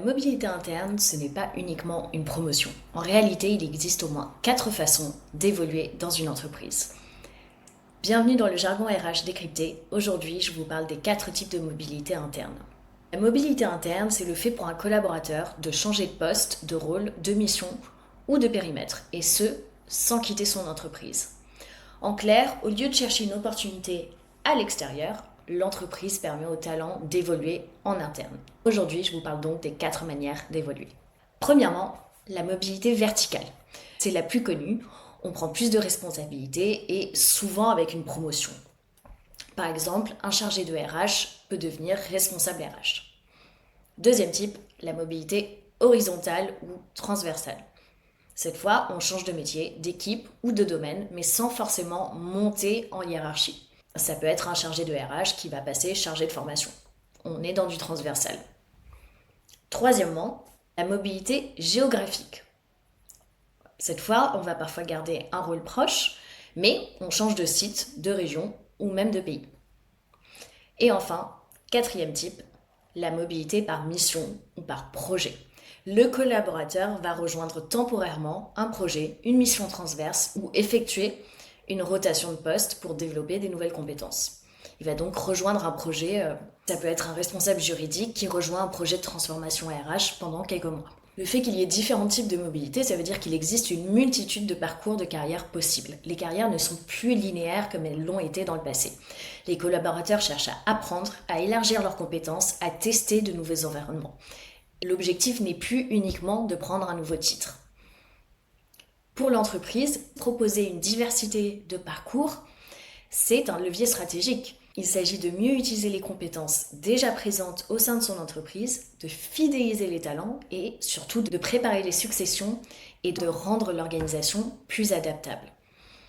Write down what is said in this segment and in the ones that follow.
La mobilité interne, ce n'est pas uniquement une promotion. En réalité, il existe au moins 4 façons d'évoluer dans une entreprise. Bienvenue dans le jargon RH décrypté. Aujourd'hui, je vous parle des 4 types de mobilité interne. La mobilité interne, c'est le fait pour un collaborateur de changer de poste, de rôle, de mission ou de périmètre, et ce, sans quitter son entreprise. En clair, au lieu de chercher une opportunité à l'extérieur, l'entreprise permet aux talents d'évoluer en interne. Aujourd'hui, je vous parle donc des 4 manières d'évoluer. Premièrement, la mobilité verticale. C'est la plus connue. On prend plus de responsabilités et souvent avec une promotion. Par exemple, un chargé de RH peut devenir responsable RH. Deuxième type, la mobilité horizontale ou transversale. Cette fois, on change de métier, d'équipe ou de domaine, mais sans forcément monter en hiérarchie. Ça peut être un chargé de RH qui va passer chargé de formation. On est dans du transversal. Troisièmement, la mobilité géographique. Cette fois, on va parfois garder un rôle proche, mais on change de site, de région ou même de pays. Et enfin, quatrième type, la mobilité par mission ou par projet. Le collaborateur va rejoindre temporairement un projet, une mission transverse ou effectuer une rotation de poste pour développer des nouvelles compétences. Il va donc rejoindre un projet, ça peut être un responsable juridique qui rejoint un projet de transformation RH pendant quelques mois. Le fait qu'il y ait différents types de mobilité, ça veut dire qu'il existe une multitude de parcours de carrière possibles. Les carrières ne sont plus linéaires comme elles l'ont été dans le passé. Les collaborateurs cherchent à apprendre, à élargir leurs compétences, à tester de nouveaux environnements. L'objectif n'est plus uniquement de prendre un nouveau titre. Pour l'entreprise, proposer une diversité de parcours, c'est un levier stratégique. Il s'agit de mieux utiliser les compétences déjà présentes au sein de son entreprise, de fidéliser les talents et surtout de préparer les successions et de rendre l'organisation plus adaptable.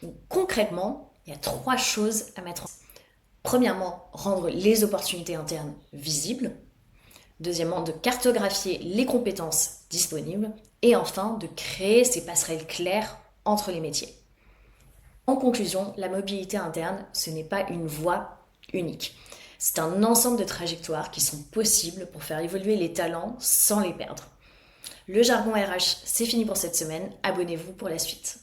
Donc, concrètement, il y a 3 choses à mettre en place. Premièrement, rendre les opportunités internes visibles. Deuxièmement, de cartographier les compétences disponibles. Et enfin, de créer ces passerelles claires entre les métiers. En conclusion, la mobilité interne, ce n'est pas une voie unique. C'est un ensemble de trajectoires qui sont possibles pour faire évoluer les talents sans les perdre. Le jargon RH, c'est fini pour cette semaine. Abonnez-vous pour la suite.